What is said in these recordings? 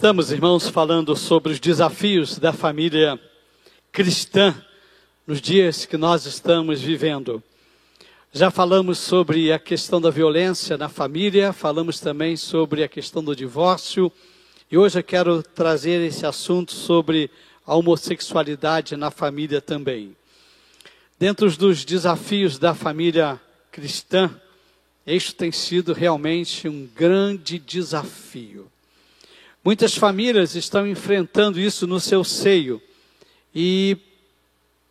Estamos, irmãos, falando sobre os desafios da família cristã nos dias que nós estamos vivendo. Já falamos sobre a questão da violência na família, falamos também sobre a questão do divórcio, e hoje eu quero trazer esse assunto sobre a homossexualidade na família também. Dentro dos desafios da família cristã, isso tem sido realmente um grande desafio. Muitas famílias estão enfrentando isso no seu seio e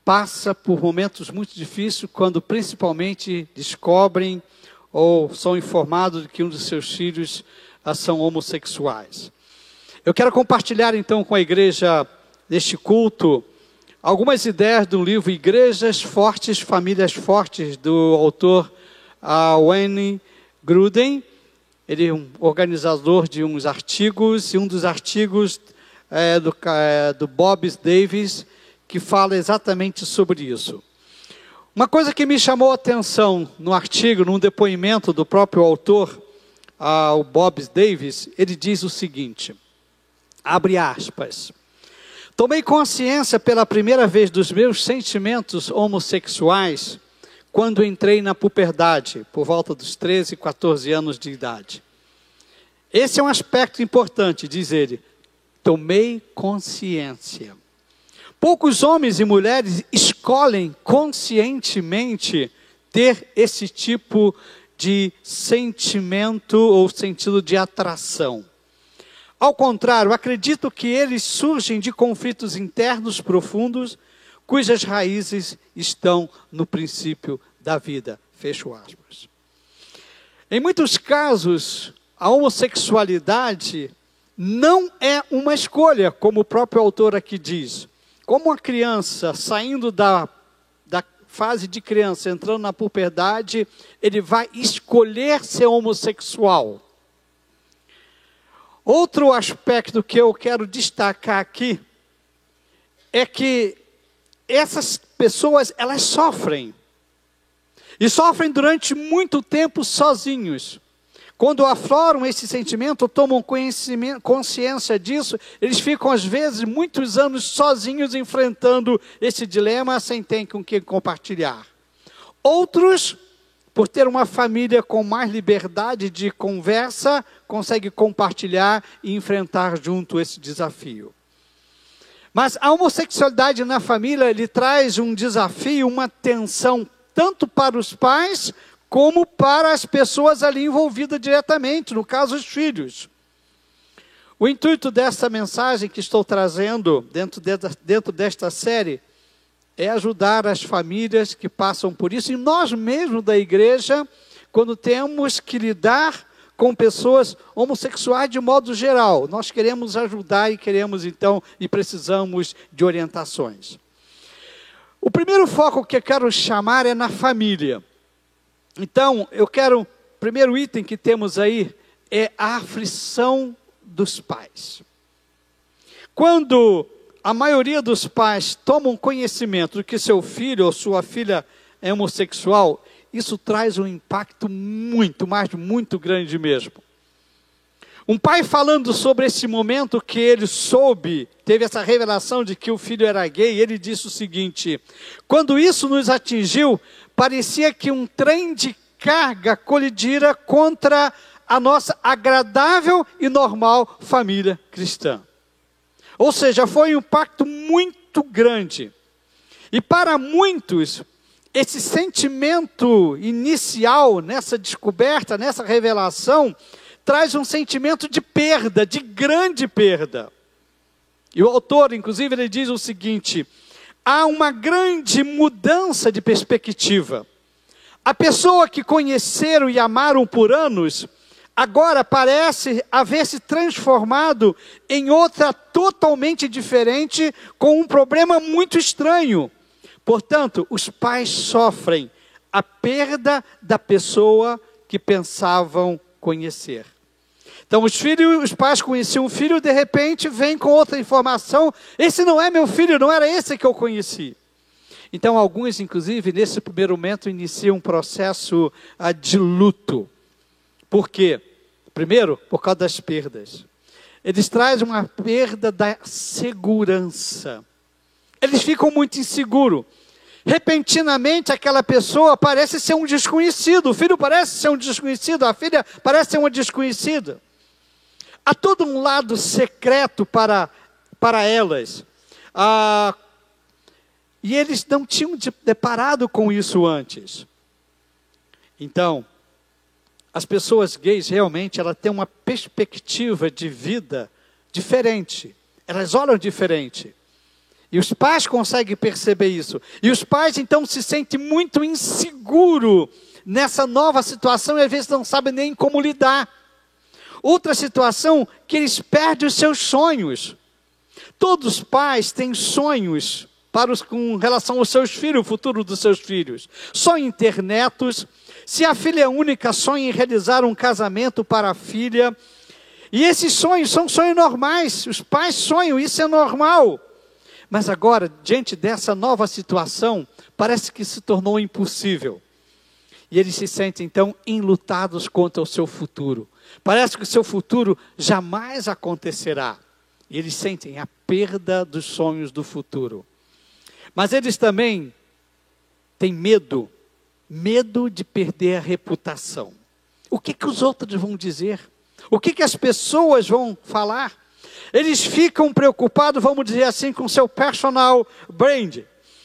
passa por momentos muito difíceis quando principalmente descobrem ou são informados de que um dos seus filhos são homossexuais. Eu quero compartilhar então com a igreja neste culto algumas ideias do livro Igrejas Fortes, Famílias Fortes, do autor Wayne Grudem. Ele é um organizador de uns artigos, e um dos artigos é do Bob Davis, que fala exatamente sobre isso. Uma coisa que me chamou a atenção no artigo, num depoimento do próprio autor, o Bob Davis, ele diz o seguinte, abre aspas, tomei consciência pela primeira vez dos meus sentimentos homossexuais quando entrei na puberdade, por volta dos 13, 14 anos de idade. Esse é um aspecto importante, diz ele. Tomei consciência. Poucos homens e mulheres escolhem conscientemente ter esse tipo de sentimento ou sentido de atração. Ao contrário, acredito que eles surgem de conflitos internos profundos, cujas raízes estão no princípio da vida. Fecho aspas. Em muitos casos, a homossexualidade não é uma escolha, como o próprio autor aqui diz. Como uma criança saindo da fase de criança, entrando na puberdade, ele vai escolher ser homossexual. Outro aspecto que eu quero destacar aqui é que essas pessoas, elas sofrem. E sofrem durante muito tempo sozinhos. Quando afloram esse sentimento, tomam consciência disso, eles ficam às vezes muitos anos sozinhos enfrentando esse dilema sem ter com quem compartilhar. Outros, por ter uma família com mais liberdade de conversa, conseguem compartilhar e enfrentar junto esse desafio. Mas a homossexualidade na família, ele traz um desafio, uma tensão, tanto para os pais, como para as pessoas ali envolvidas diretamente, no caso os filhos. O intuito dessa mensagem que estou trazendo dentro desta série é ajudar as famílias que passam por isso, e nós mesmos da igreja, quando temos que lidar com pessoas homossexuais de modo geral. Nós queremos ajudar e queremos então, e precisamos de orientações. O primeiro foco que eu quero chamar é na família. Então, o primeiro item que temos aí é a aflição dos pais. Quando a maioria dos pais tomam conhecimento de que seu filho ou sua filha é homossexual, isso traz um impacto muito grande mesmo. Um pai falando sobre esse momento que ele teve essa revelação de que o filho era gay, ele disse o seguinte, quando isso nos atingiu, parecia que um trem de carga colidira contra a nossa agradável e normal família cristã. Ou seja, foi um impacto muito grande. E para muitos, esse sentimento inicial, nessa descoberta, nessa revelação, traz um sentimento de perda, de grande perda. E o autor, inclusive, ele diz o seguinte, há uma grande mudança de perspectiva. A pessoa que conheceram e amaram por anos, agora parece haver se transformado em outra totalmente diferente, com um problema muito estranho. Portanto, os pais sofrem a perda da pessoa que pensavam conhecer. Então os pais conheciam o filho, de repente vem com outra informação, esse não é meu filho, não era esse que eu conheci. Então alguns, inclusive, nesse primeiro momento, iniciam um processo de luto. Por quê? Primeiro, por causa das perdas. eles trazem uma perda da segurança. Eles ficam muito inseguros. Repentinamente, aquela pessoa parece ser um desconhecido. O filho parece ser um desconhecido. A filha parece ser uma desconhecida. Há todo um lado secreto para elas. E eles não tinham deparado com isso antes. Então, as pessoas gays realmente, elas têm uma perspectiva de vida diferente. Elas olham diferente. E os pais conseguem perceber isso. E os pais então se sentem muito inseguros nessa nova situação e às vezes não sabem nem como lidar. Outra situação, que eles perdem os seus sonhos. Todos os pais têm sonhos com relação aos seus filhos, o futuro dos seus filhos. Sonham em ter netos. Se a filha é única, sonha em realizar um casamento para a filha. E esses sonhos são sonhos normais. Os pais sonham, isso é normal. Mas agora, diante dessa nova situação, parece que se tornou impossível. E eles se sentem, então, enlutados contra o seu futuro. Parece que o seu futuro jamais acontecerá. E eles sentem a perda dos sonhos do futuro. Mas eles também têm medo de perder a reputação. O que os outros vão dizer? O que as pessoas vão falar? Eles ficam preocupados, vamos dizer assim, com seu personal brand.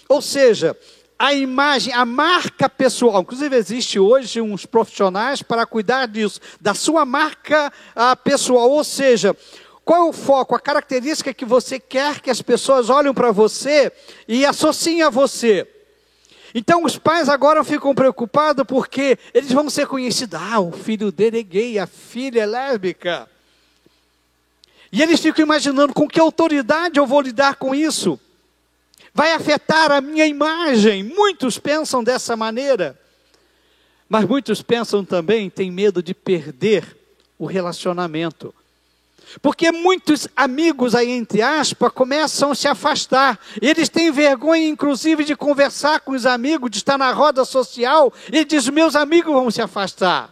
Ou seja, a imagem, a marca pessoal. Inclusive existe hoje uns profissionais para cuidar disso, da sua marca pessoal. Ou seja, qual é o foco, a característica que você quer que as pessoas olhem para você e associem a você. Então os pais agora ficam preocupados porque eles vão ser conhecidos. O filho dele é gay, a filha é lésbica. E eles ficam imaginando com que autoridade eu vou lidar com isso. Vai afetar a minha imagem. Muitos pensam dessa maneira. Mas muitos pensam também, têm medo de perder o relacionamento. Porque muitos amigos aí, entre aspas, começam a se afastar. Eles têm vergonha, inclusive, de conversar com os amigos, de estar na roda social. E diz, meus amigos vão se afastar.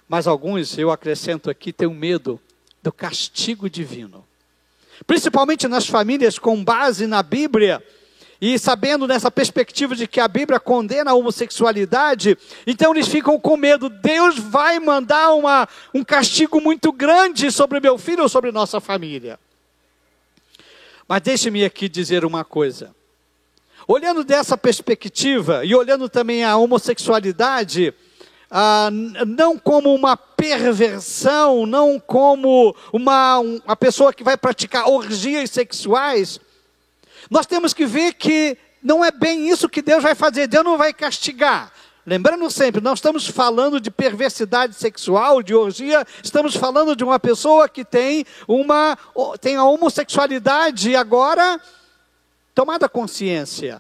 Mas alguns, eu acrescento aqui, têm medo do castigo divino. Principalmente nas famílias com base na Bíblia. E sabendo nessa perspectiva de que a Bíblia condena a homossexualidade, então eles ficam com medo. Deus vai mandar um castigo muito grande sobre meu filho ou sobre nossa família. Mas deixe-me aqui dizer uma coisa. Olhando dessa perspectiva e olhando também a homossexualidade, não como uma perversão, não como uma pessoa que vai praticar orgias sexuais, nós temos que ver que não é bem isso que Deus vai fazer. Deus não vai castigar. Lembrando sempre, não estamos falando de perversidade sexual, de orgia. Estamos falando de uma pessoa que tem a homossexualidade agora tomada consciência.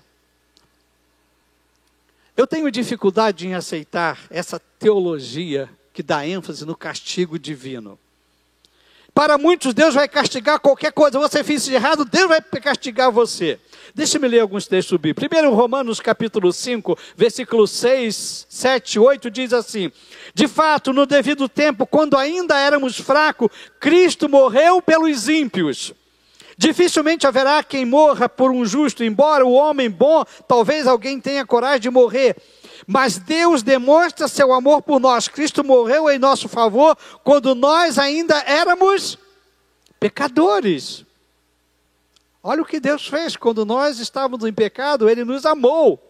Eu tenho dificuldade em aceitar essa teologia que dá ênfase no castigo divino. Para muitos, Deus vai castigar qualquer coisa. Você fez de errado, Deus vai castigar você. Deixa-me ler alguns textos bíblicos. Primeiro, Romanos capítulo 5, versículos 6, 7, 8, diz assim: de fato, no devido tempo, quando ainda éramos fracos, Cristo morreu pelos ímpios. Dificilmente haverá quem morra por um justo, embora o homem bom, talvez alguém tenha coragem de morrer. Mas Deus demonstra seu amor por nós. Cristo morreu em nosso favor quando nós ainda éramos pecadores. Olha o que Deus fez. Quando nós estávamos em pecado, Ele nos amou.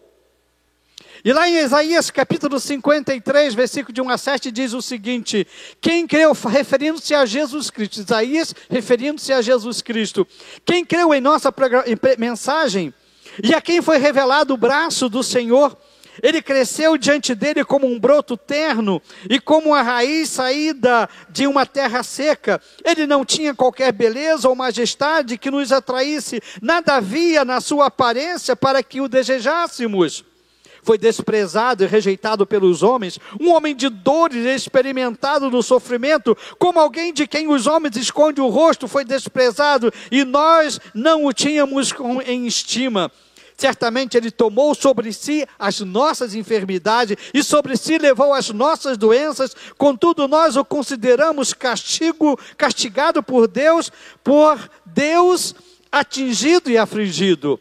E lá em Isaías capítulo 53, versículo de 1 a 7, diz o seguinte: quem creu, referindo-se a Jesus Cristo, Isaías referindo-se a Jesus Cristo, quem creu em nossa mensagem, e a quem foi revelado o braço do Senhor, ele cresceu diante dele como um broto terno e como uma raiz saída de uma terra seca. Ele não tinha qualquer beleza ou majestade que nos atraísse, nada havia na sua aparência para que o desejássemos. Foi desprezado e rejeitado pelos homens, um homem de dores, experimentado no sofrimento, como alguém de quem os homens escondem o rosto, foi desprezado e nós não o tínhamos em estima. Certamente Ele tomou sobre si as nossas enfermidades e sobre si levou as nossas doenças. Contudo, nós o consideramos castigado por Deus atingido e afligido.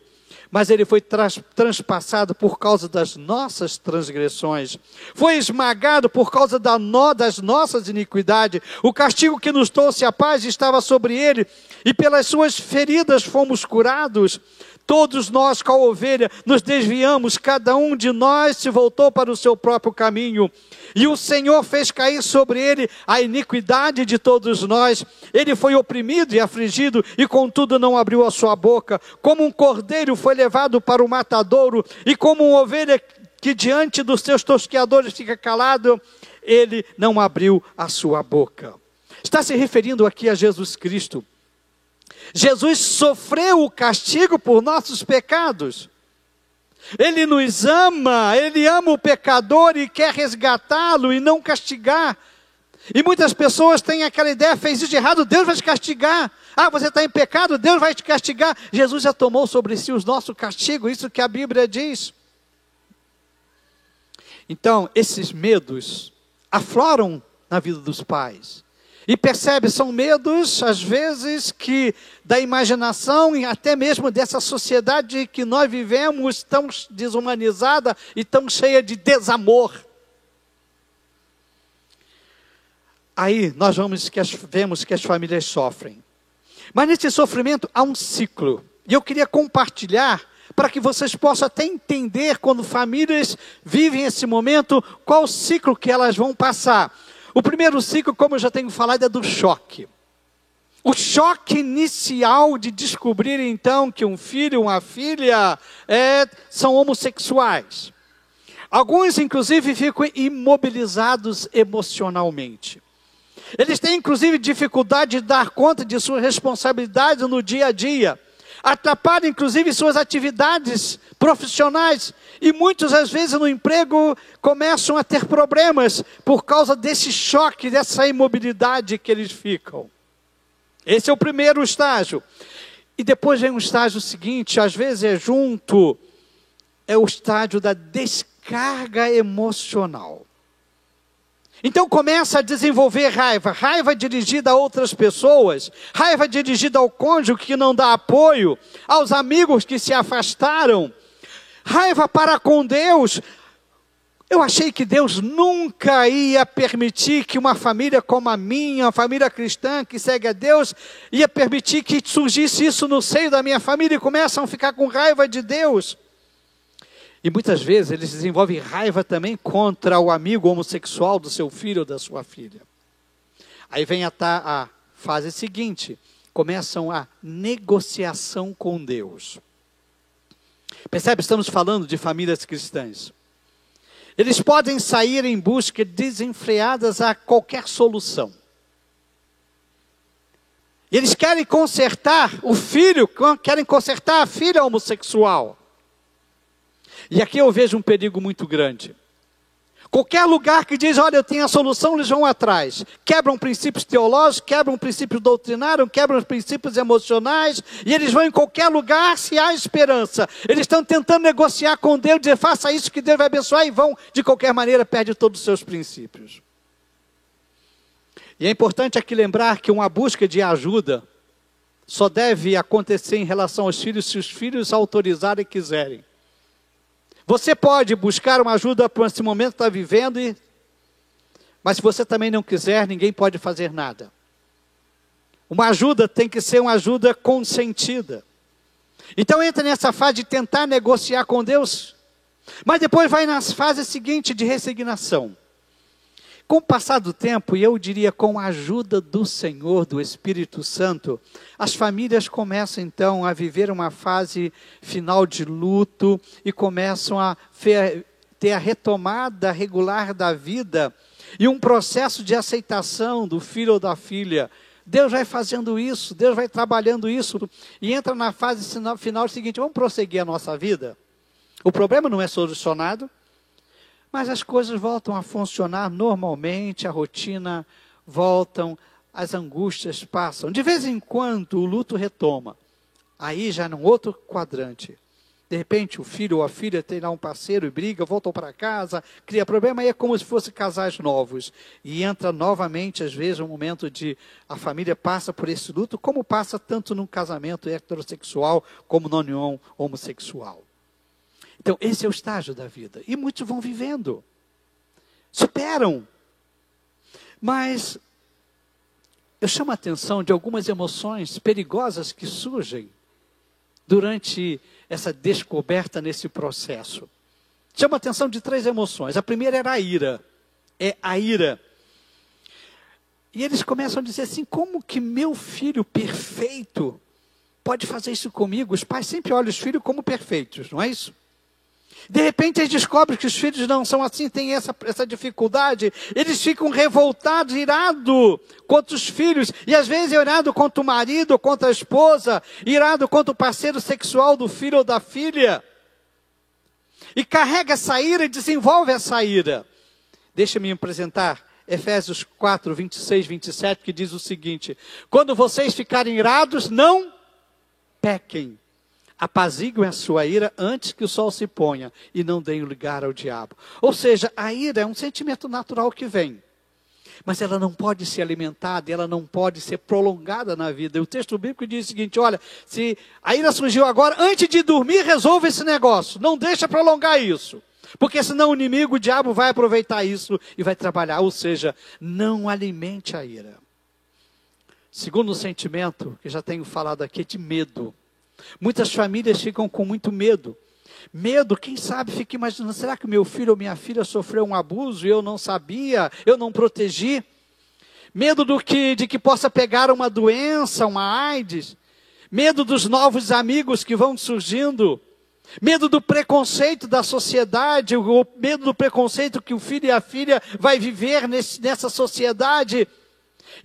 Mas Ele foi transpassado por causa das nossas transgressões. Foi esmagado por causa das nossas iniquidades. O castigo que nos trouxe a paz estava sobre Ele, e pelas suas feridas fomos curados. Todos nós, qual ovelha, nos desviamos, cada um de nós se voltou para o seu próprio caminho. E o Senhor fez cair sobre Ele a iniquidade de todos nós. Ele foi oprimido e afligido, e contudo não abriu a sua boca. Como um cordeiro foi levado para o matadouro, e como uma ovelha que diante dos seus tosqueadores fica calado, Ele não abriu a sua boca. Está se referindo aqui a Jesus Cristo. Jesus sofreu o castigo por nossos pecados. Ele nos ama, Ele ama o pecador e quer resgatá-lo e não castigar. E muitas pessoas têm aquela ideia: fez isso de errado, Deus vai te castigar. Ah, você está em pecado, Deus vai te castigar. Jesus já tomou sobre si o nosso castigo, isso que a Bíblia diz. Então, esses medos afloram na vida dos pais. E percebe, são medos, às vezes, que da imaginação e até mesmo dessa sociedade que nós vivemos tão desumanizada e tão cheia de desamor. Aí nós vemos que as famílias sofrem. Mas nesse sofrimento há um ciclo. E eu queria compartilhar para que vocês possam até entender, quando famílias vivem esse momento, qual o ciclo que elas vão passar. O primeiro ciclo, como eu já tenho falado, é do choque. O choque inicial de descobrir então que um filho e uma filha são homossexuais. Alguns inclusive ficam imobilizados emocionalmente. Eles têm inclusive dificuldade de dar conta de suas responsabilidades no dia a dia. Atrapalham inclusive suas atividades profissionais, e muitos às vezes no emprego começam a ter problemas por causa desse choque, dessa imobilidade que eles ficam. Esse é o primeiro estágio. E depois vem um estágio seguinte, às vezes é o estágio da descarga emocional. Então começa a desenvolver raiva dirigida a outras pessoas, raiva dirigida ao cônjuge que não dá apoio, aos amigos que se afastaram, raiva para com Deus. Eu achei que Deus nunca ia permitir que uma família como a minha, uma família cristã que segue a Deus, ia permitir que surgisse isso no seio da minha família, e começam a ficar com raiva de Deus. E muitas vezes eles desenvolvem raiva também contra o amigo homossexual do seu filho ou da sua filha. Aí vem a fase seguinte, começam a negociação com Deus. Percebe? Estamos falando de famílias cristãs. Eles podem sair em busca desenfreadas a qualquer solução. E eles querem consertar o filho, querem consertar a filha homossexual. E aqui eu vejo um perigo muito grande. Qualquer lugar que diz, olha, eu tenho a solução, eles vão atrás. Quebram princípios teológicos, quebram princípios doutrinários, quebram princípios emocionais, e eles vão em qualquer lugar se há esperança. Eles estão tentando negociar com Deus, dizer, faça isso que Deus vai abençoar, e vão, de qualquer maneira, perdem todos os seus princípios. E é importante aqui lembrar que uma busca de ajuda só deve acontecer em relação aos filhos, se os filhos autorizarem e quiserem. Você pode buscar uma ajuda para esse momento que está vivendo, mas se você também não quiser, ninguém pode fazer nada. Uma ajuda tem que ser uma ajuda consentida. Então entra nessa fase de tentar negociar com Deus, mas depois vai na fase seguinte de resignação. Com o passar do tempo, e eu diria com a ajuda do Senhor, do Espírito Santo, as famílias começam então a viver uma fase final de luto e começam a ter a retomada regular da vida e um processo de aceitação do filho ou da filha. Deus vai fazendo isso, Deus vai trabalhando isso, e entra na fase final seguinte, vamos prosseguir a nossa vida? O problema não é solucionado, mas as coisas voltam a funcionar normalmente, a rotina voltam, as angústias passam. De vez em quando o luto retoma, aí já num outro quadrante. De repente o filho ou a filha tem lá um parceiro e briga, voltam para casa, cria problema, e é como se fossem casais novos. E entra novamente, às vezes, um momento de a família passa por esse luto, como passa tanto num casamento heterossexual como na união homossexual. Então, esse é o estágio da vida. E muitos vão vivendo. Superam. Mas eu chamo a atenção de algumas emoções perigosas que surgem durante essa descoberta nesse processo. Chama a atenção de 3 emoções. A primeira era a ira. É a ira. E eles começam a dizer assim, como que meu filho perfeito pode fazer isso comigo? Os pais sempre olham os filhos como perfeitos, não é isso? De repente eles descobrem que os filhos não são assim, têm essa dificuldade. Eles ficam revoltados, irados contra os filhos. E às vezes irado contra o marido, contra a esposa. Irado contra o parceiro sexual do filho ou da filha. E carrega essa ira e desenvolve essa ira. Deixa-me apresentar Efésios 4, 26, 27, que diz o seguinte. Quando vocês ficarem irados, não pequem. Apaziguem a sua ira antes que o sol se ponha e não deem lugar ao diabo. Ou seja, a ira é um sentimento natural que vem. Mas ela não pode ser alimentada, ela não pode ser prolongada na vida. E o texto bíblico diz o seguinte, olha, se a ira surgiu agora, antes de dormir, resolva esse negócio. Não deixa prolongar isso. Porque senão o inimigo, o diabo, vai aproveitar isso e vai trabalhar. Ou seja, não alimente a ira. Segundo sentimento, que já tenho falado aqui, é de medo. Muitas famílias ficam com muito medo. Medo, quem sabe, fica imaginando, será que meu filho ou minha filha sofreu um abuso e eu não sabia, eu não protegi? Medo de que possa pegar uma doença, uma AIDS. Medo dos novos amigos que vão surgindo. Medo do preconceito da sociedade, o medo do preconceito que o filho e a filha vai viver nessa sociedade.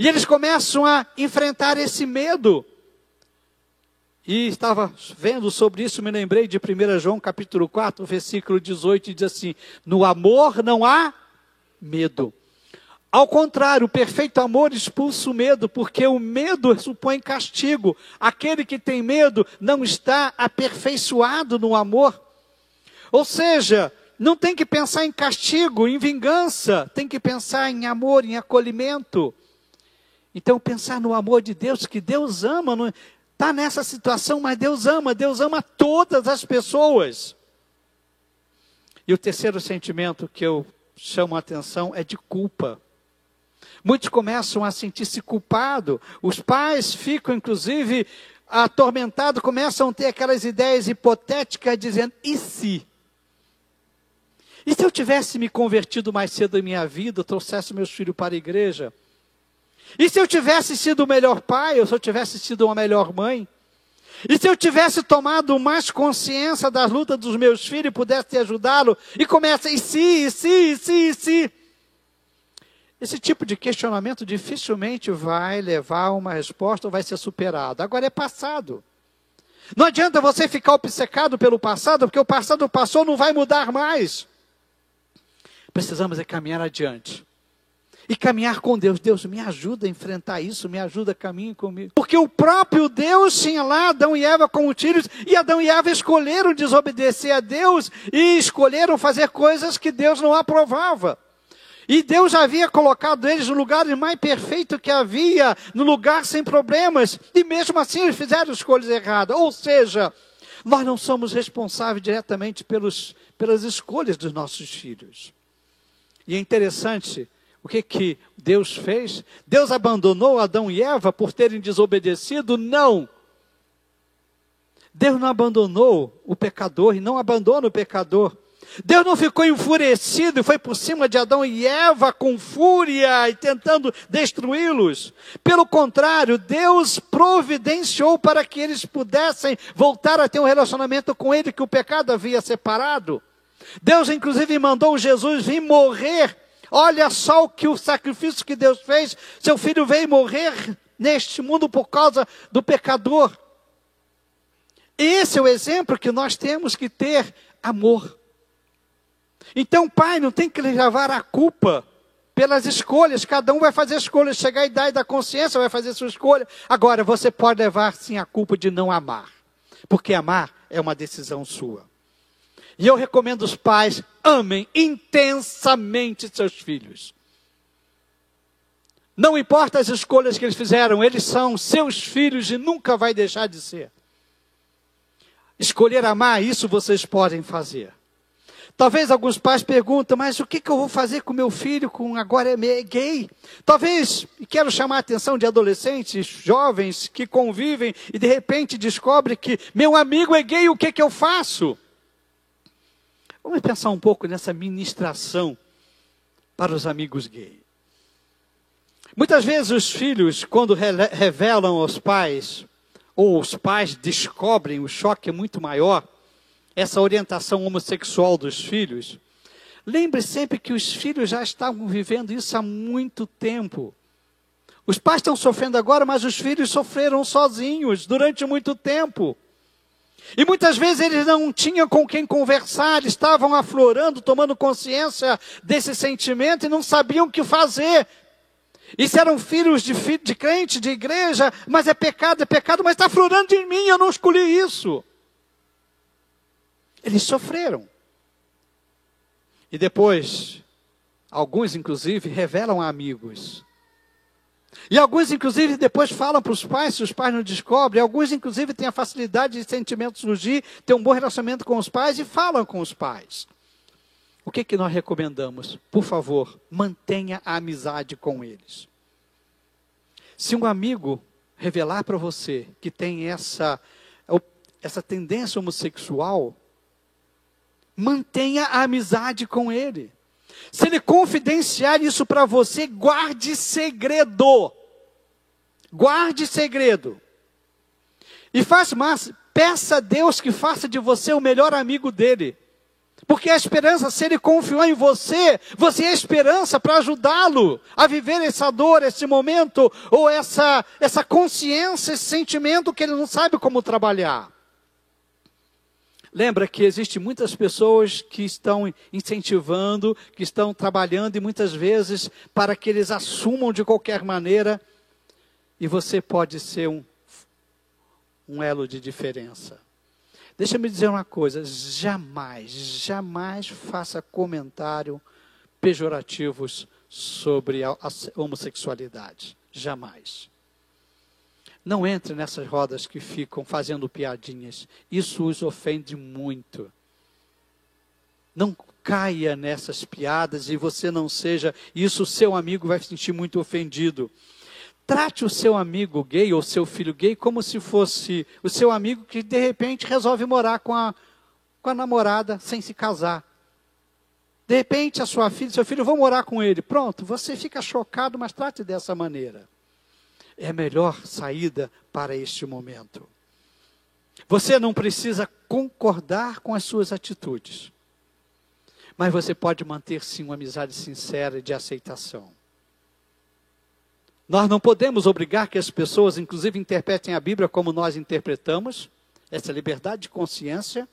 E eles começam a enfrentar esse medo. E estava vendo sobre isso, me lembrei de 1 João capítulo 4, versículo 18, e diz assim, no amor não há medo. Ao contrário, o perfeito amor expulsa o medo, porque o medo supõe castigo. Aquele que tem medo não está aperfeiçoado no amor. Ou seja, não tem que pensar em castigo, em vingança, tem que pensar em amor, em acolhimento. Então pensar no amor de Deus, que Deus ama, não está nessa situação, mas Deus ama todas as pessoas. E o terceiro sentimento que eu chamo a atenção é de culpa. Muitos começam a sentir-se culpados, os pais ficam inclusive atormentados, começam a ter aquelas ideias hipotéticas dizendo, e se? E se eu tivesse me convertido mais cedo em minha vida, trouxesse meus filhos para a igreja? E se eu tivesse sido o melhor pai, ou se eu tivesse sido uma melhor mãe? E se eu tivesse tomado mais consciência das lutas dos meus filhos e pudesse ajudá-lo? E começa, e se? Esse tipo de questionamento dificilmente vai levar a uma resposta ou vai ser superado. Agora é passado. Não adianta você ficar obcecado pelo passado, porque o passado passou, não vai mudar mais. Precisamos é caminhar adiante. E caminhar com Deus. Deus, me ajuda a enfrentar isso, me ajuda, caminhe comigo. Porque o próprio Deus tinha lá Adão e Eva como filhos, e Adão e Eva escolheram desobedecer a Deus, e escolheram fazer coisas que Deus não aprovava. E Deus já havia colocado eles no lugar mais perfeito que havia, no lugar sem problemas, e mesmo assim eles fizeram escolhas erradas. Ou seja, nós não somos responsáveis diretamente pelas escolhas dos nossos filhos. E é interessante, o que Deus fez? Deus abandonou Adão e Eva por terem desobedecido? Não. Deus não abandonou o pecador e não abandona o pecador. Deus não ficou enfurecido e foi por cima de Adão e Eva com fúria e tentando destruí-los. Pelo contrário, Deus providenciou para que eles pudessem voltar a ter um relacionamento com Ele que o pecado havia separado. Deus inclusive mandou Jesus vir morrer. Olha só o sacrifício que Deus fez. Seu filho veio morrer neste mundo por causa do pecador. Esse é o exemplo que nós temos que ter, amor. Então, pai, não tem que levar a culpa pelas escolhas. Cada um vai fazer escolhas. Chegar à idade da consciência, vai fazer sua escolha. Agora, você pode levar sim a culpa de não amar. Porque amar é uma decisão sua. E eu recomendo os pais, amem intensamente seus filhos. Não importa as escolhas que eles fizeram, eles são seus filhos e nunca vai deixar de ser. Escolher amar, isso vocês podem fazer. Talvez alguns pais perguntam, mas o que eu vou fazer com meu filho agora é gay? Talvez, quero chamar a atenção de adolescentes, jovens que convivem e de repente descobrem que meu amigo é gay, o que eu faço? Vamos pensar um pouco nessa ministração para os amigos gays. Muitas vezes os filhos, quando revelam aos pais, ou os pais descobrem, o choque é muito maior, essa orientação homossexual dos filhos. Lembre sempre que os filhos já estavam vivendo isso há muito tempo. Os pais estão sofrendo agora, mas os filhos sofreram sozinhos durante muito tempo. E muitas vezes eles não tinham com quem conversar, estavam aflorando, tomando consciência desse sentimento e não sabiam o que fazer. E se eram filhos de crente, de igreja, mas é pecado, mas está aflorando em mim, eu não escolhi isso. Eles sofreram. E depois, alguns inclusive revelam a amigos. E alguns inclusive depois falam para os pais, se os pais não descobrem. Alguns inclusive têm a facilidade de sentimentos surgir, ter um bom relacionamento com os pais e falam com os pais. O que nós recomendamos? Por favor, mantenha a amizade com eles. Se um amigo revelar para você que tem essa tendência homossexual, mantenha a amizade com ele. Se ele confidenciar isso para você, guarde segredo. Guarde segredo. E peça a Deus que faça de você o melhor amigo dele. Porque a esperança, se ele confiou em você, você é a esperança para ajudá-lo a viver essa dor, esse momento, ou essa consciência, esse sentimento que ele não sabe como trabalhar. Lembra que existem muitas pessoas que estão incentivando, que estão trabalhando, e muitas vezes para que eles assumam de qualquer maneira, e você pode ser um elo de diferença. Deixa-me dizer uma coisa, jamais faça comentário pejorativos sobre a homossexualidade. Jamais. Não entre nessas rodas que ficam fazendo piadinhas. Isso os ofende muito. Não caia nessas piadas e você não seja, isso o seu amigo vai se sentir muito ofendido. Trate o seu amigo gay ou seu filho gay como se fosse o seu amigo que de repente resolve morar com a namorada sem se casar. De repente a sua filha, seu filho, vão morar com ele. Pronto, você fica chocado, mas trate dessa maneira. É a melhor saída para este momento. Você não precisa concordar com as suas atitudes. Mas você pode manter sim uma amizade sincera e de aceitação. Nós não podemos obrigar que as pessoas, inclusive, interpretem a Bíblia como nós interpretamos. Essa liberdade de consciência,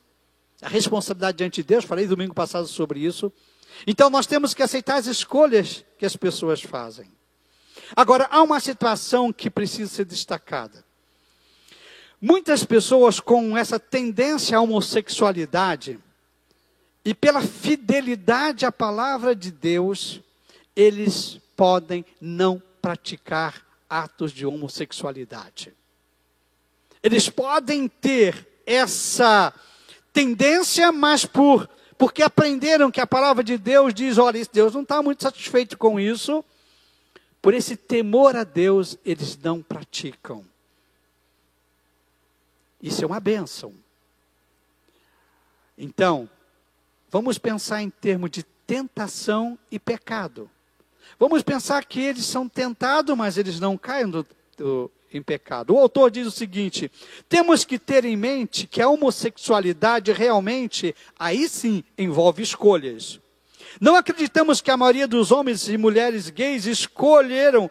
a responsabilidade diante de Deus, falei domingo passado sobre isso. Então nós temos que aceitar as escolhas que as pessoas fazem. Agora, há uma situação que precisa ser destacada. Muitas pessoas com essa tendência à homossexualidade, e pela fidelidade à palavra de Deus, eles podem não praticar atos de homossexualidade. Eles podem ter essa tendência, mas porque aprenderam que a palavra de Deus diz, olha, Deus não está muito satisfeito com isso, por esse temor a Deus, eles não praticam. Isso é uma bênção. Então, vamos pensar em termos de tentação e pecado. Vamos pensar que eles são tentados, mas eles não caem em pecado. O autor diz o seguinte, temos que ter em mente que a homossexualidade realmente, aí sim, envolve escolhas. Não acreditamos que a maioria dos homens e mulheres gays escolheu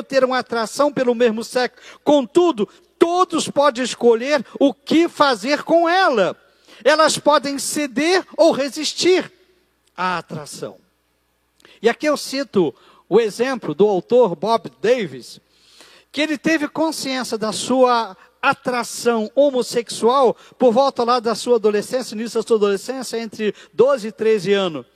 ter uma atração pelo mesmo sexo. Contudo, todos podem escolher o que fazer com ela. Elas podem ceder ou resistir à atração. E aqui eu cito o exemplo do autor Bob Davis, que ele teve consciência da sua atração homossexual por volta lá da sua adolescência, início da sua adolescência, entre 12 e 13 anos.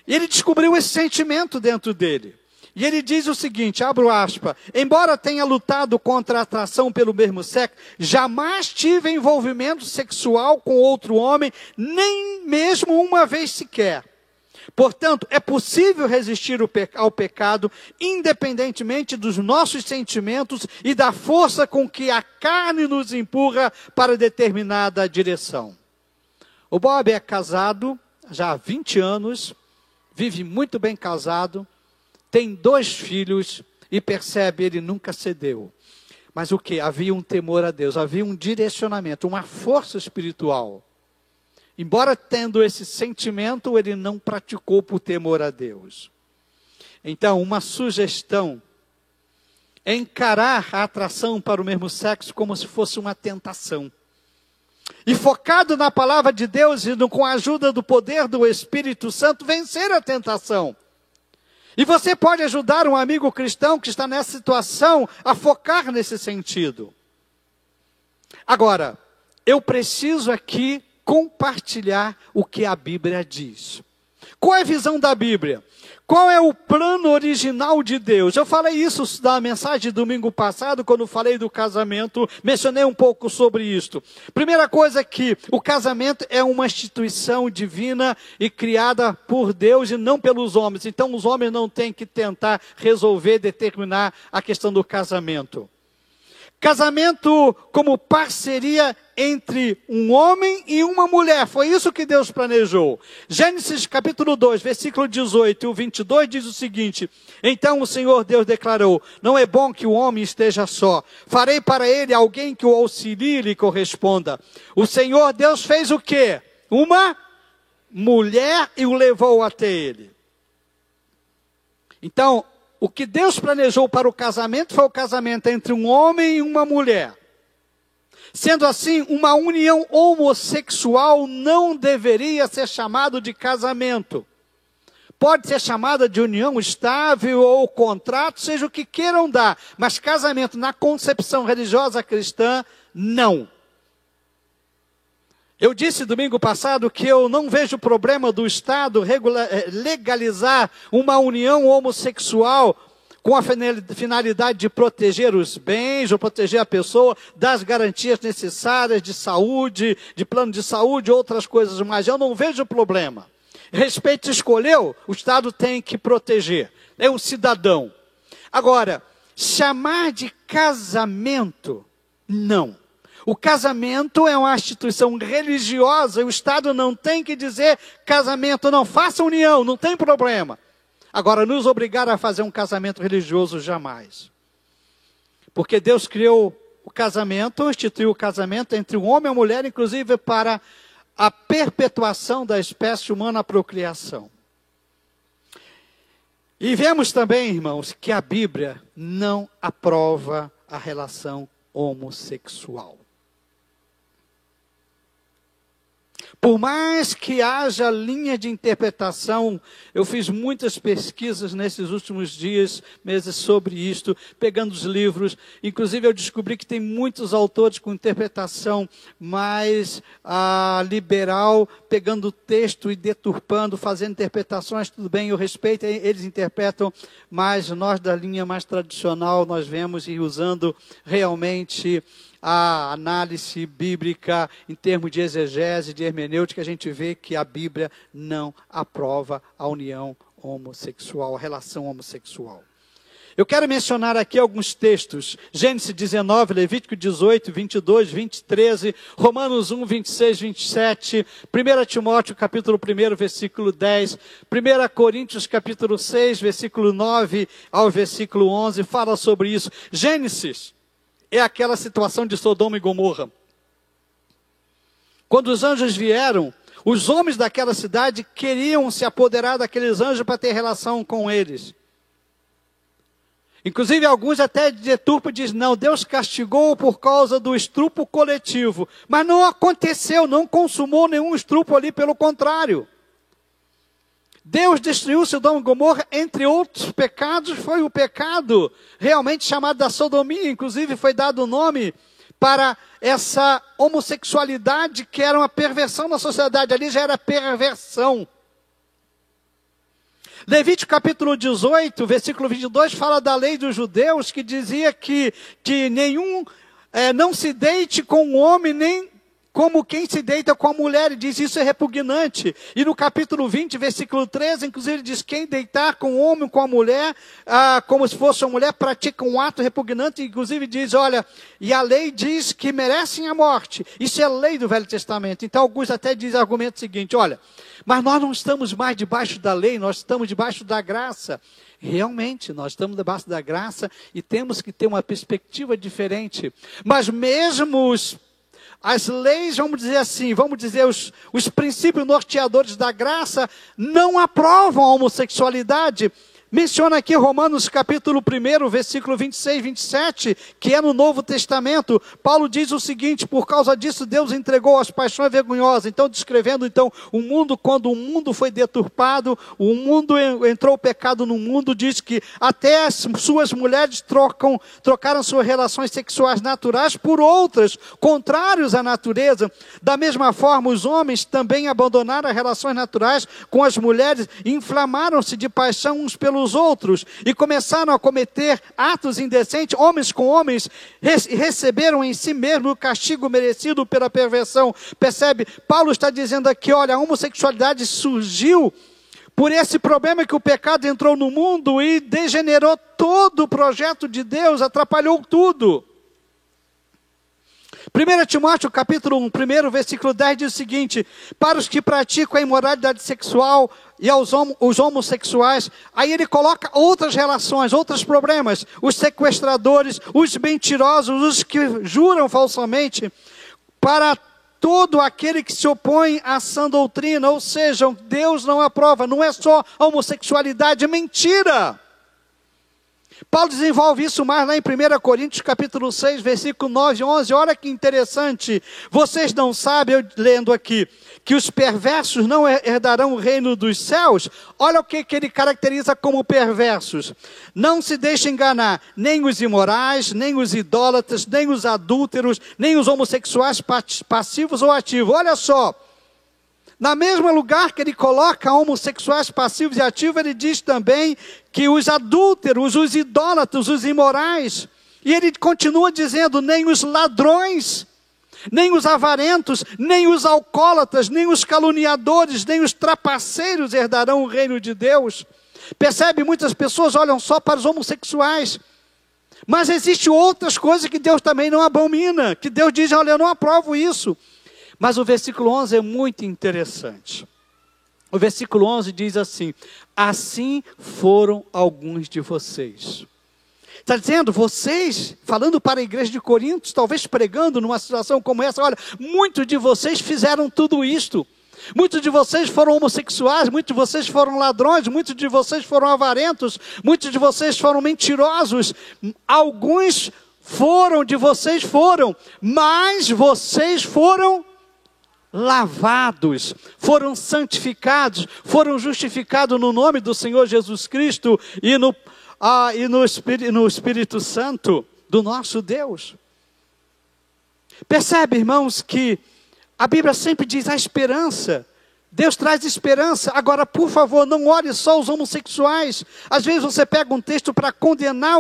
E ele descobriu esse sentimento dentro dele. E ele diz o seguinte, abro aspas, embora tenha lutado contra a atração pelo mesmo sexo, jamais tive envolvimento sexual com outro homem, nem mesmo uma vez sequer. Portanto, é possível resistir ao pecado, independentemente dos nossos sentimentos e da força com que a carne nos empurra para determinada direção. O Bob é casado já há 20 anos, vive muito bem casado, tem 2 filhos e percebe, ele nunca cedeu. Mas o que? Havia um temor a Deus, havia um direcionamento, uma força espiritual. Embora tendo esse sentimento, ele não praticou por temor a Deus. Então, uma sugestão é encarar a atração para o mesmo sexo como se fosse uma tentação. E focado na palavra de Deus e com a ajuda do poder do Espírito Santo, vencer a tentação. E você pode ajudar um amigo cristão que está nessa situação a focar nesse sentido. Agora, eu preciso aqui compartilhar o que a Bíblia diz. Qual é a visão da Bíblia? Qual é o plano original de Deus? Eu falei isso na mensagem de domingo passado, quando falei do casamento, mencionei um pouco sobre isso. Primeira coisa é que o casamento é uma instituição divina e criada por Deus e não pelos homens. Então os homens não têm que tentar resolver, determinar a questão do casamento. Casamento como parceria entre um homem e uma mulher. Foi isso que Deus planejou. Gênesis capítulo 2, versículo 18 e 22 diz o seguinte. Então o Senhor Deus declarou, não é bom que o homem esteja só. Farei para ele alguém que o auxilie e lhe corresponda. O Senhor Deus fez o quê? Uma mulher e o levou até ele. Então, o que Deus planejou para o casamento foi o casamento entre um homem e uma mulher. Sendo assim, uma união homossexual não deveria ser chamado de casamento. Pode ser chamada de união estável ou contrato, seja o que queiram dar. Mas casamento na concepção religiosa cristã, não. Eu disse domingo passado que eu não vejo problema do Estado legalizar uma união homossexual com a finalidade de proteger os bens, ou proteger a pessoa das garantias necessárias de saúde, de plano de saúde, outras coisas mais. Eu não vejo problema. Respeito escolheu, o Estado tem que proteger. É um cidadão. Agora, chamar de casamento, não. O casamento é uma instituição religiosa e o Estado não tem que dizer casamento, não, faça união, não tem problema. Agora, nos obrigar a fazer um casamento religioso, jamais. Porque Deus criou o casamento, instituiu o casamento entre um homem e uma mulher, inclusive para a perpetuação da espécie humana, a procriação. E vemos também, irmãos, que a Bíblia não aprova a relação homossexual. Por mais que haja linha de interpretação, eu fiz muitas pesquisas nesses últimos dias, meses sobre isto, pegando os livros. Inclusive eu descobri que tem muitos autores com interpretação mais liberal, pegando o texto e deturpando, fazendo interpretações, tudo bem, eu respeito, eles interpretam, mas nós da linha mais tradicional, nós vemos e usando realmente a análise bíblica em termos de exegese, de hermenêutica, a gente vê que a Bíblia não aprova a união homossexual, a relação homossexual. Eu quero mencionar aqui alguns textos, Gênesis 19, Levítico 18, 22, 20, 13, Romanos 1, 26, 27, 1 Timóteo capítulo 1, versículo 10, 1 Coríntios capítulo 6, versículo 9 ao versículo 11, fala sobre isso. Gênesis é aquela situação de Sodoma e Gomorra. Quando os anjos vieram, os homens daquela cidade queriam se apoderar daqueles anjos para ter relação com eles. Inclusive alguns até deturpam e dizem, não, Deus castigou por causa do estupro coletivo. Mas não aconteceu, não consumou nenhum estupro ali, pelo contrário. Deus destruiu Sodoma e Gomorra, entre outros pecados, foi o pecado realmente chamado da sodomia, inclusive foi dado o nome para essa homossexualidade que era uma perversão na sociedade. Ali já era perversão. Levítico capítulo 18, versículo 22, fala da lei dos judeus, que dizia que não se deite com o homem, nem como quem se deita com a mulher, e diz isso é repugnante. E no capítulo 20, versículo 13, inclusive diz, quem deitar com o homem, com a mulher, como se fosse uma mulher, pratica um ato repugnante, inclusive diz, olha, e a lei diz que merecem a morte. Isso é a lei do Velho Testamento. Então alguns até dizem o argumento seguinte, olha, mas nós não estamos mais debaixo da lei, nós estamos debaixo da graça. Realmente, nós estamos debaixo da graça e temos que ter uma perspectiva diferente. Mas mesmo as leis, vamos dizer assim, os princípios norteadores da graça não aprovam a homossexualidade. Menciona aqui Romanos capítulo 1, versículo 26 e 27, que é no Novo Testamento. Paulo diz o seguinte, por causa disso Deus entregou as paixões vergonhosas. Então, descrevendo o mundo, quando o mundo foi deturpado, o mundo entrou o pecado no mundo, diz que até as suas mulheres trocaram suas relações sexuais naturais por outras, contrários à natureza. Da mesma forma, os homens também abandonaram as relações naturais com as mulheres, inflamaram-se de paixão uns pelos outros e começaram a cometer atos indecentes, homens com homens, receberam em si mesmo o castigo merecido pela perversão. Percebe? Paulo está dizendo aqui, olha, a homossexualidade surgiu por esse problema que o pecado entrou no mundo e degenerou todo o projeto de Deus, atrapalhou tudo. 1 Timóteo capítulo 1, versículo 10 diz o seguinte, para os que praticam a imoralidade sexual e os homossexuais, aí ele coloca outras relações, outros problemas, os sequestradores, os mentirosos, os que juram falsamente, para todo aquele que se opõe à sã doutrina, ou seja, Deus não aprova, não é só a homossexualidade, é mentira. Paulo desenvolve isso mais lá em 1 Coríntios capítulo 6, versículo 9 e 11. Olha que interessante. Vocês não sabem, eu lendo aqui, que os perversos não herdarão o reino dos céus? Olha o que ele caracteriza como perversos. Não se deixe enganar, nem os imorais, nem os idólatras, nem os adúlteros, nem os homossexuais passivos ou ativos. Olha só. Na mesma lugar que ele coloca homossexuais passivos e ativos, ele diz também que os adúlteros, os idólatras, os imorais, e ele continua dizendo, nem os ladrões, nem os avarentos, nem os alcoólatras, nem os caluniadores, nem os trapaceiros herdarão o reino de Deus. Percebe? Muitas pessoas olham só para os homossexuais, mas existem outras coisas que Deus também não abomina, que Deus diz, olha, eu não aprovo isso. Mas o versículo 11 é muito interessante. O versículo 11 diz assim, assim foram alguns de vocês. Está dizendo, vocês, falando para a igreja de Corinto, talvez pregando numa situação como essa, olha, muitos de vocês fizeram tudo isto. Muitos de vocês foram homossexuais, muitos de vocês foram ladrões, muitos de vocês foram avarentos, muitos de vocês foram mentirosos, alguns de vocês foram, mas vocês foram lavados, foram santificados, foram justificados no nome do Senhor Jesus Cristo e no Espírito Santo do nosso Deus. Percebe, irmãos, que a Bíblia sempre diz a esperança. Deus traz esperança. Agora, por favor, não olhe só os homossexuais. Às vezes você pega um texto para condenar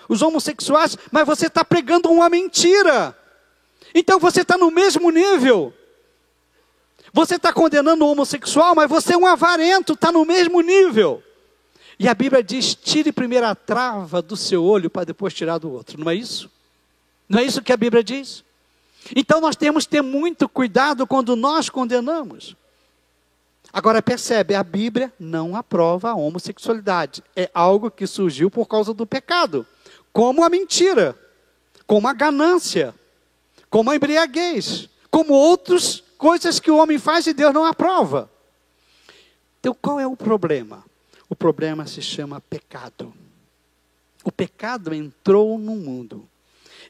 os homossexuais, mas você está pregando uma mentira. Então você está no mesmo nível. Você está condenando o homossexual, mas você é um avarento, está no mesmo nível. E a Bíblia diz, tire primeiro a trava do seu olho para depois tirar do outro. Não é isso? Não é isso que a Bíblia diz? Então nós temos que ter muito cuidado quando nós condenamos. Agora percebe, a Bíblia não aprova a homossexualidade. É algo que surgiu por causa do pecado. Como a mentira, como a ganância, como a embriaguez, como outras coisas que o homem faz e Deus não aprova. Então qual é o problema? O problema se chama pecado. O pecado entrou no mundo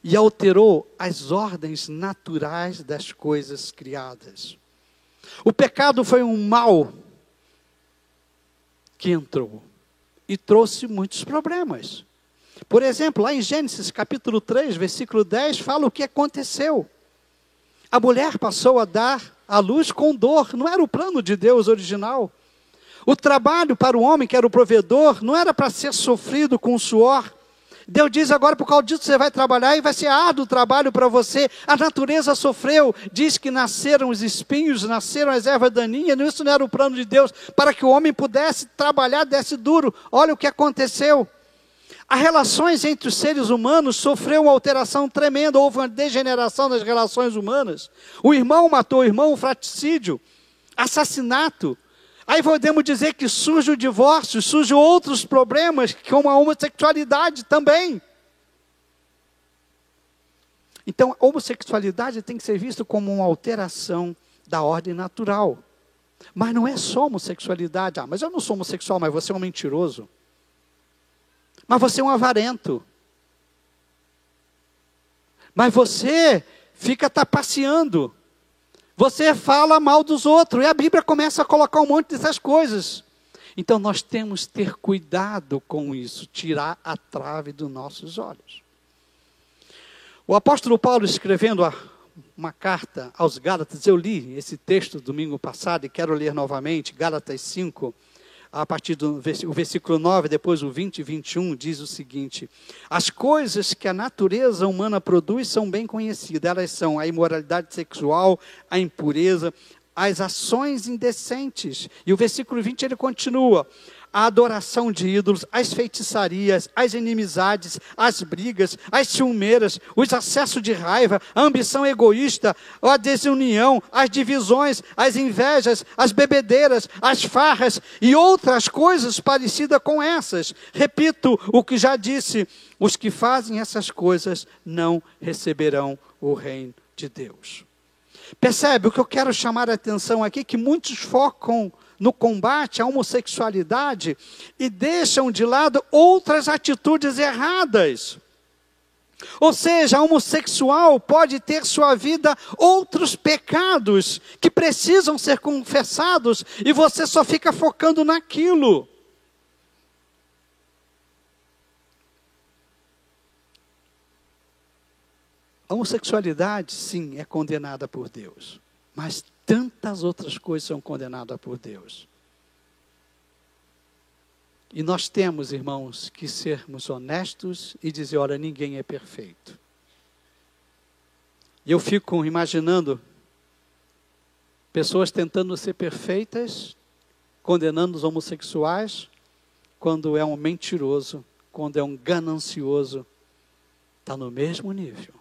e alterou as ordens naturais das coisas criadas. O pecado foi um mal que entrou e trouxe muitos problemas. Por exemplo, lá em Gênesis capítulo 3, versículo 10, fala o que aconteceu. A mulher passou a dar à luz com dor, não era o plano de Deus original. O trabalho para o homem, que era o provedor, não era para ser sofrido com suor. Deus diz agora, por causa disso você vai trabalhar e vai ser árduo o trabalho para você. A natureza sofreu, diz que nasceram os espinhos, nasceram as ervas daninhas, isso não era o plano de Deus, para que o homem pudesse trabalhar, desse duro. Olha o que aconteceu. As relações entre os seres humanos sofreu uma alteração tremenda, houve uma degeneração das relações humanas. O irmão matou o irmão, um fratricídio, assassinato. Aí podemos dizer que surge o divórcio, surgem outros problemas, como a homossexualidade também. Então, a homossexualidade tem que ser vista como uma alteração da ordem natural. Mas não é só homossexualidade. Mas eu não sou homossexual, mas você é um mentiroso. Mas você é um avarento. Mas você fica tapaceando. Você fala mal dos outros. E a Bíblia começa a colocar um monte dessas coisas. Então nós temos que ter cuidado com isso. Tirar a trave dos nossos olhos. O apóstolo Paulo, escrevendo uma carta aos Gálatas, eu li esse texto domingo passado e quero ler novamente, Gálatas 5, a partir do versículo 9, depois o 20 e 21, diz o seguinte: as coisas que a natureza humana produz são bem conhecidas, elas são a imoralidade sexual, a impureza, as ações indecentes. E o versículo 20 ele continua: a adoração de ídolos, as feitiçarias, as inimizades, as brigas, as ciumeiras, os acessos de raiva, a ambição egoísta, a desunião, as divisões, as invejas, as bebedeiras, as farras e outras coisas parecidas com essas. Repito o que já disse: os que fazem essas coisas não receberão o reino de Deus. Percebe o que eu quero chamar a atenção aqui? Que muitos focam no combate à homossexualidade e deixam de lado outras atitudes erradas. Ou seja, a homossexual pode ter sua vida outros pecados que precisam ser confessados e você só fica focando naquilo. A homossexualidade, sim, é condenada por Deus, mas tantas outras coisas são condenadas por Deus. E nós temos, irmãos, que sermos honestos e dizer: olha, ninguém é perfeito. E eu fico imaginando pessoas tentando ser perfeitas, condenando os homossexuais, quando é um mentiroso, quando é um ganancioso, está no mesmo nível.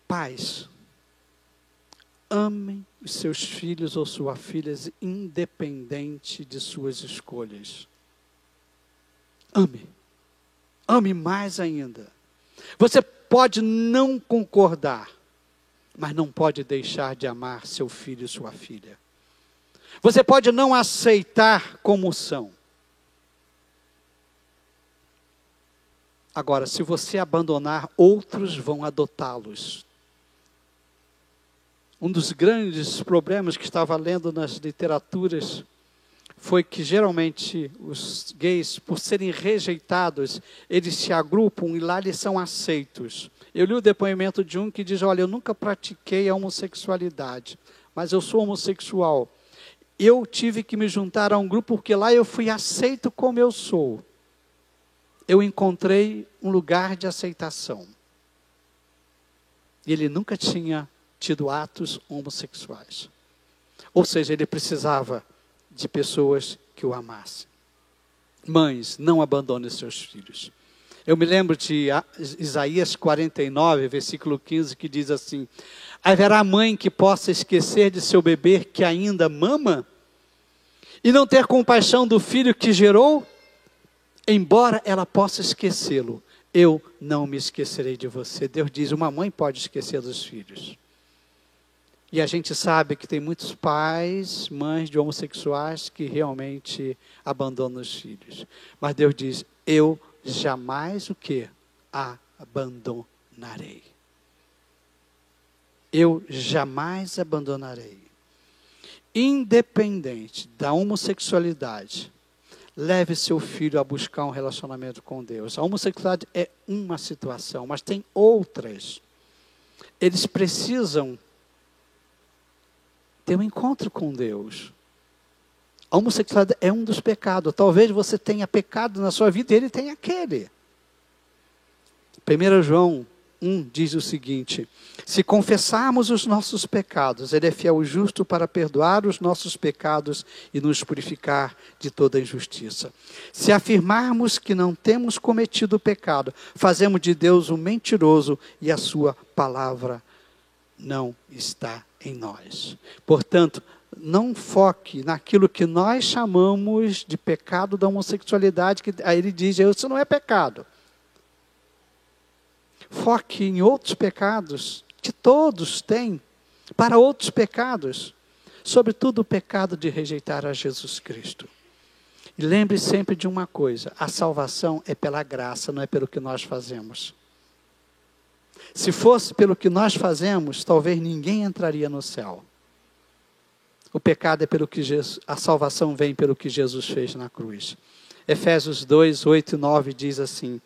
Pais, amem os seus filhos ou suas filhas, independente de suas escolhas. Ame. Ame mais ainda. Você pode não concordar, mas não pode deixar de amar seu filho e sua filha. Você pode não aceitar como são. Agora, se você abandonar, outros vão adotá-los. Um dos grandes problemas que estava lendo nas literaturas foi que geralmente os gays, por serem rejeitados, eles se agrupam e lá eles são aceitos. Eu li o depoimento de um que diz: olha, eu nunca pratiquei a homossexualidade, mas eu sou homossexual. Eu tive que me juntar a um grupo porque lá eu fui aceito como eu sou. Eu encontrei um lugar de aceitação. E ele nunca tinha tido atos homossexuais. Ou seja, ele precisava de pessoas que o amassem. Mães, não abandonem seus filhos. Eu me lembro de Isaías 49, versículo 15, que diz assim: haverá mãe que possa esquecer de seu bebê que ainda mama? E não ter compaixão do filho que gerou? Embora ela possa esquecê-lo, eu não me esquecerei de você. Deus diz: uma mãe pode esquecer dos filhos. E a gente sabe que tem muitos pais, mães de homossexuais que realmente abandonam os filhos. Mas Deus diz: eu jamais o quê? Abandonarei. Eu jamais abandonarei. Independente da homossexualidade, leve seu filho a buscar um relacionamento com Deus. A homossexualidade é uma situação, mas tem outras. Eles precisam ter um encontro com Deus. A homossexualidade é um dos pecados. Talvez você tenha pecado na sua vida e ele tem aquele. 1 João 1 diz o seguinte: se confessarmos os nossos pecados, Ele é fiel e justo para perdoar os nossos pecados e nos purificar de toda injustiça. Se afirmarmos que não temos cometido pecado, fazemos de Deus um mentiroso e a sua palavra não está em nós. Portanto, não foque naquilo que nós chamamos de pecado da homossexualidade, que aí ele diz, isso não é pecado. Foque em outros pecados que todos têm, para outros pecados, sobretudo o pecado de rejeitar a Jesus Cristo. E lembre sempre de uma coisa: a salvação é pela graça, não é pelo que nós fazemos. Se fosse pelo que nós fazemos, talvez ninguém entraria no céu. O pecado é pelo que a salvação vem pelo que Jesus fez na cruz. Efésios 2, 8 e 9 diz assim: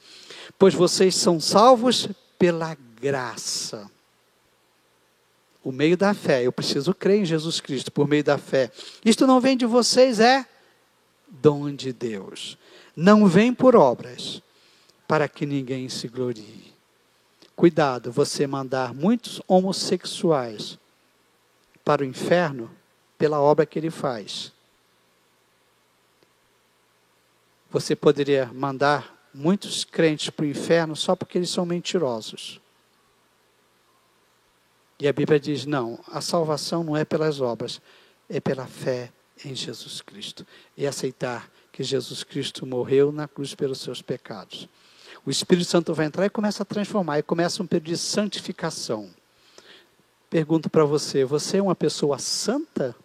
pois vocês são salvos pela graça. O meio da fé, eu preciso crer em Jesus Cristo por meio da fé. Isto não vem de vocês, é dom de Deus. Não vem por obras, para que ninguém se glorie. Cuidado, você mandar muitos homossexuais para o inferno pela obra que ele faz. Você poderia mandar muitos crentes para o inferno só porque eles são mentirosos. E a Bíblia diz, não, a salvação não é pelas obras, é pela fé em Jesus Cristo. E aceitar que Jesus Cristo morreu na cruz pelos seus pecados. O Espírito Santo vai entrar e começa a transformar, e começa um período de santificação. Pergunto para você, você é uma pessoa santa?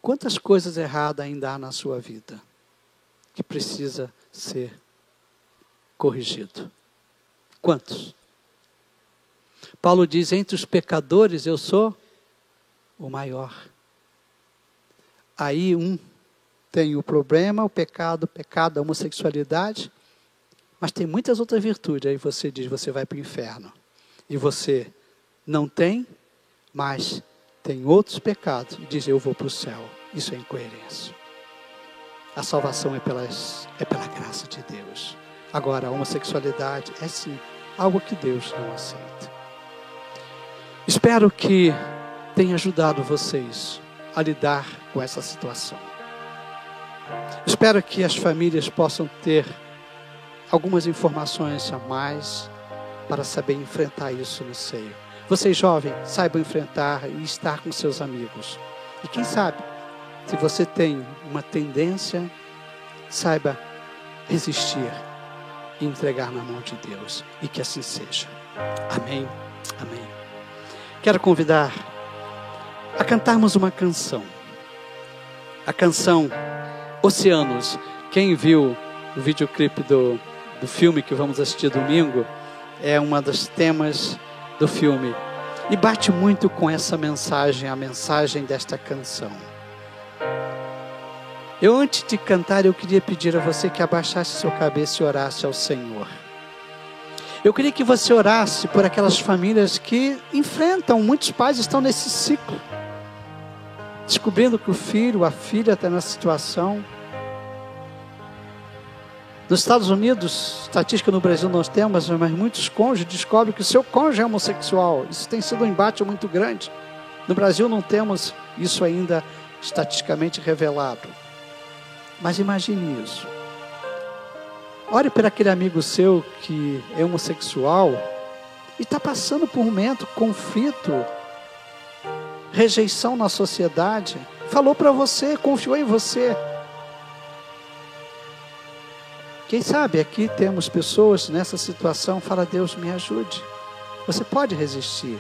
Quantas coisas erradas ainda há na sua vida que precisa ser corrigido? Quantos? Paulo diz, entre os pecadores eu sou o maior. Aí tem o problema, o pecado, da homossexualidade, mas tem muitas outras virtudes. Aí você diz, você vai para o inferno. E você não tem, mas tem outros pecados. E diz, eu vou para o céu. Isso é incoerência. A salvação é pela graça de Deus. Agora, a homossexualidade é sim algo que Deus não aceita. Espero que tenha ajudado vocês a lidar com essa situação. Espero que as famílias possam ter algumas informações a mais para saber enfrentar isso no seio. Vocês jovens, saibam enfrentar e estar com seus amigos. E quem sabe, se você tem uma tendência, saiba resistir e entregar na mão de Deus. E que assim seja. Amém. Amém. Quero convidar a cantarmos uma canção. A canção Oceanos. Quem viu o videoclipe do filme que vamos assistir domingo, é uma dos temas do filme. E bate muito com essa mensagem, a mensagem desta canção. Eu, antes de cantar, eu queria pedir a você que abaixasse sua cabeça e orasse ao Senhor. Eu queria que você orasse por aquelas famílias que enfrentam, muitos pais estão nesse ciclo, descobrindo que o filho, a filha está nessa situação. Nos Estados Unidos, estatística no Brasil nós temos, mas muitos cônjuges descobrem que o seu cônjuge é homossexual. Isso tem sido um embate muito grande. No Brasil não temos isso ainda estatisticamente revelado. Mas imagine isso. Ore por aquele amigo seu que é homossexual e está passando por um momento, conflito, rejeição na sociedade. Falou para você, confiou em você. Quem sabe aqui temos pessoas nessa situação, fala, Deus me ajude. Você pode resistir,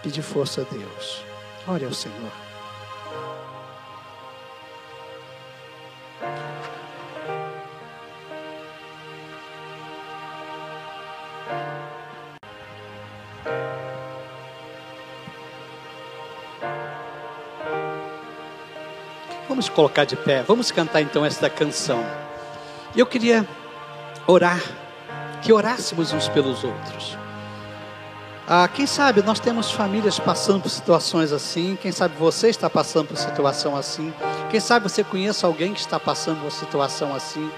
pedir força a Deus. Ore ao Senhor. Vamos colocar de pé, vamos cantar então esta canção. E eu queria orar, que orássemos uns pelos outros. Quem sabe nós temos famílias passando por situações assim. Quem sabe você está passando por situação assim. Quem sabe você conhece alguém que está passando por uma situação assim.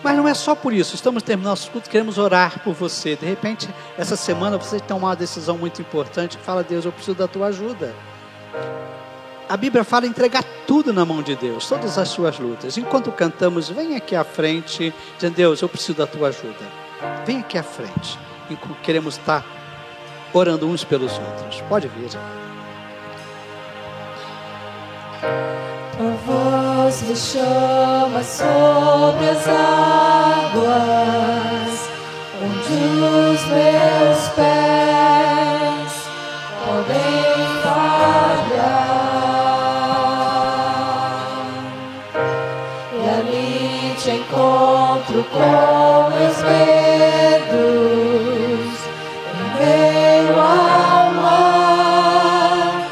Mas não é só por isso. Estamos terminando nosso culto, queremos orar por você. De repente, essa semana você tem uma decisão muito importante. Fala: Deus, eu preciso da tua ajuda. A Bíblia fala entregar tudo na mão de Deus, todas as suas lutas. Enquanto cantamos, vem aqui à frente, dizendo: Deus, eu preciso da tua ajuda. Vem aqui à frente. Queremos estar orando uns pelos outros. Pode vir. A voz me chama sobre as águas, onde os meus pés podem falhar. E ali te encontro com meus medos, em meio ao mar,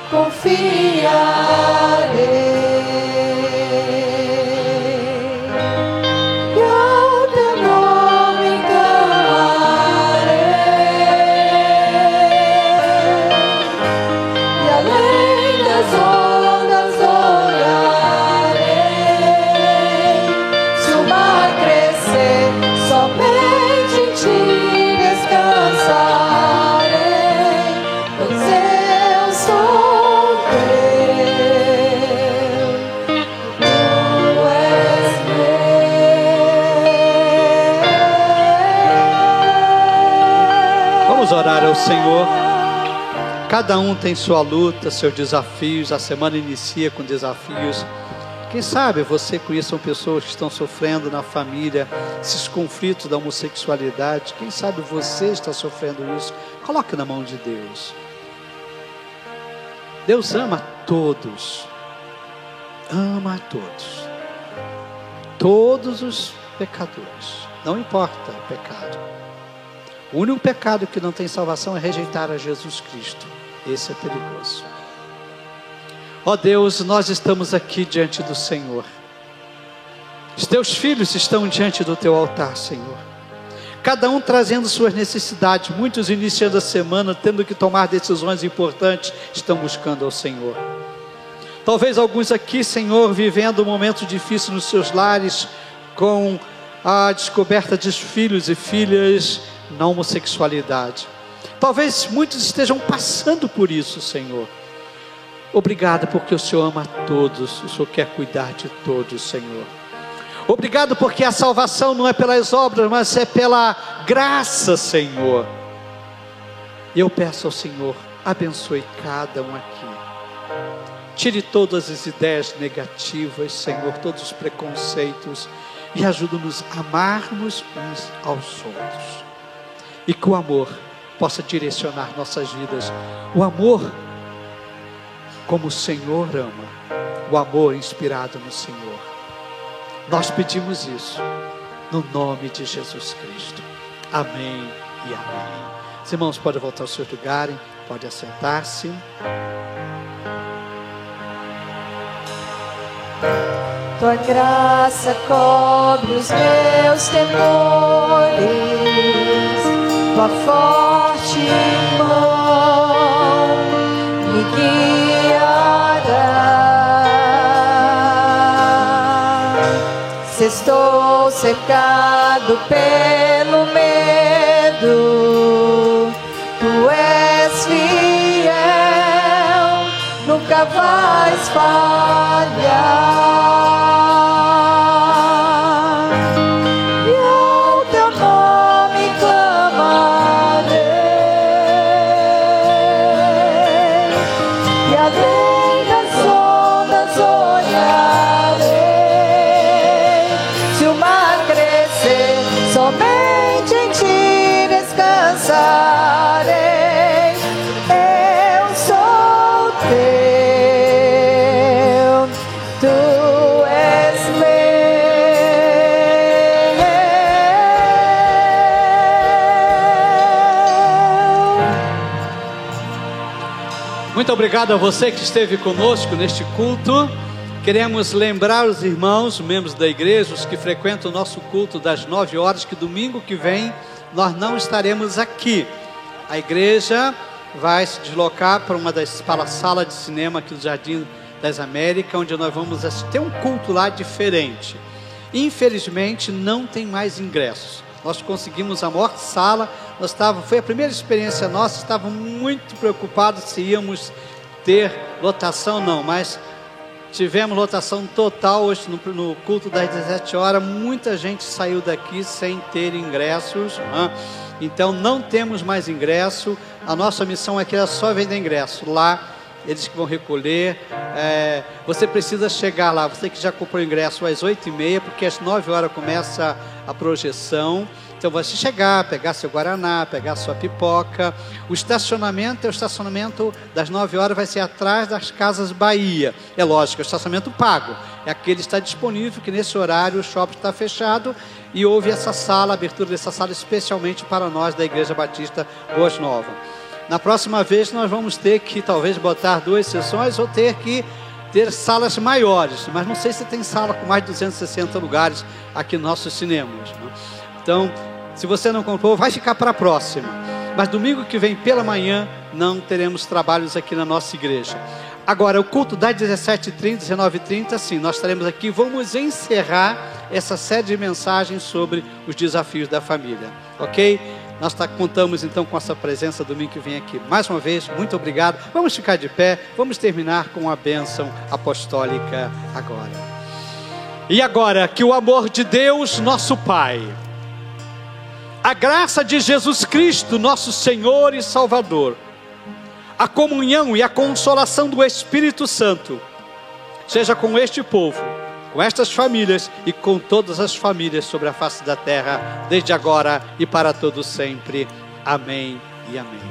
confiarei. E ao teu nome clamarei, e além das ondas olharei. Se o mar crescer, somente em ti descansarei, pois eu sou teu, tu és meu. Vamos orar ao Senhor. Cada um tem sua luta, seus desafios. A semana inicia com desafios. Quem sabe você conheça pessoas que estão sofrendo na família, esses conflitos da homossexualidade. Quem sabe você está sofrendo isso. Coloque na mão de Deus. Deus ama todos. Ama a todos. Todos os pecadores. Não importa o pecado. O único pecado que não tem salvação é rejeitar a Jesus Cristo. Esse é perigoso. Ó Deus, nós estamos aqui diante do Senhor. Os teus filhos estão diante do teu altar, Senhor. Cada um trazendo suas necessidades. Muitos iniciando a semana, tendo que tomar decisões importantes, estão buscando ao Senhor. Talvez alguns aqui, Senhor, vivendo um momento difícil nos seus lares, com a descoberta de filhos e filhas na homossexualidade. Talvez muitos estejam passando por isso, Senhor. Obrigado porque o Senhor ama a todos, o Senhor quer cuidar de todos, Senhor. Obrigado porque a salvação não é pelas obras, mas é pela graça, Senhor. E eu peço ao Senhor, abençoe cada um aqui. Tire todas as ideias negativas, Senhor, todos os preconceitos, e ajude-nos a amarmos uns aos outros. E que o amor possa direcionar nossas vidas. O amor como o Senhor ama. O amor inspirado no Senhor. Nós pedimos isso no nome de Jesus Cristo. Amém e amém. Os irmãos podem voltar ao seu lugar, podem assentar-se. Tua graça cobre os meus temores, tua forte mão me guiará. Se estou cercado pelo medo, tu és fiel, nunca vais falhar. Muito obrigado a você que esteve conosco neste culto. Queremos lembrar os irmãos, membros da igreja, os que frequentam o nosso culto das 9 horas, que domingo que vem nós não estaremos aqui. A igreja vai se deslocar para a sala de cinema aqui do Jardim das Américas, onde nós vamos ter um culto lá diferente. Infelizmente não tem mais ingressos. Nós conseguimos a maior sala, foi a primeira experiência nossa, estávamos muito preocupados se íamos ter lotação, não, mas tivemos lotação total hoje no culto das 17 horas, muita gente saiu daqui sem ter ingressos, né? Então não temos mais ingresso, a nossa missão aqui é só vender ingresso, lá eles que vão recolher, você precisa chegar lá, você que já comprou ingresso às 8h30, porque às 9 horas começa a projeção. Então você chegar, pegar seu guaraná, pegar sua pipoca. O estacionamento das 9 horas vai ser atrás das Casas Bahia. É lógico, é o estacionamento pago. É aquele que está disponível, que nesse horário o shopping está fechado e houve essa sala, a abertura dessa sala especialmente para nós da Igreja Batista Boas Novas. Na próxima vez nós vamos ter que talvez botar 2 sessões ou ter salas maiores. Mas não sei se tem sala com mais de 260 lugares aqui nos nossos cinemas, né? Então, se você não comprou, vai ficar para a próxima. Mas domingo que vem pela manhã não teremos trabalhos aqui na nossa igreja. Agora, o culto das 17h30, 19h30, sim, nós estaremos aqui. Vamos encerrar essa série de mensagens sobre os desafios da família, ok? Nós contamos então com essa presença domingo que vem aqui. Mais uma vez, muito obrigado. Vamos ficar de pé, vamos terminar com a bênção apostólica agora. E agora, que o amor de Deus, nosso Pai, a graça de Jesus Cristo, nosso Senhor e Salvador, a comunhão e a consolação do Espírito Santo, seja com este povo, com estas famílias e com todas as famílias sobre a face da terra, desde agora e para todos sempre. Amém e amém.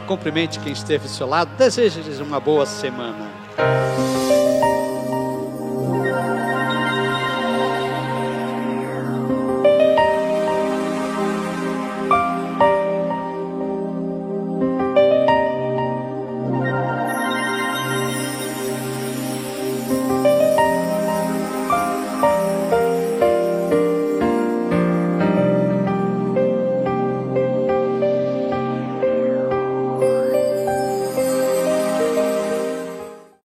Cumprimente quem esteve ao seu lado, desejo-lhes uma boa semana.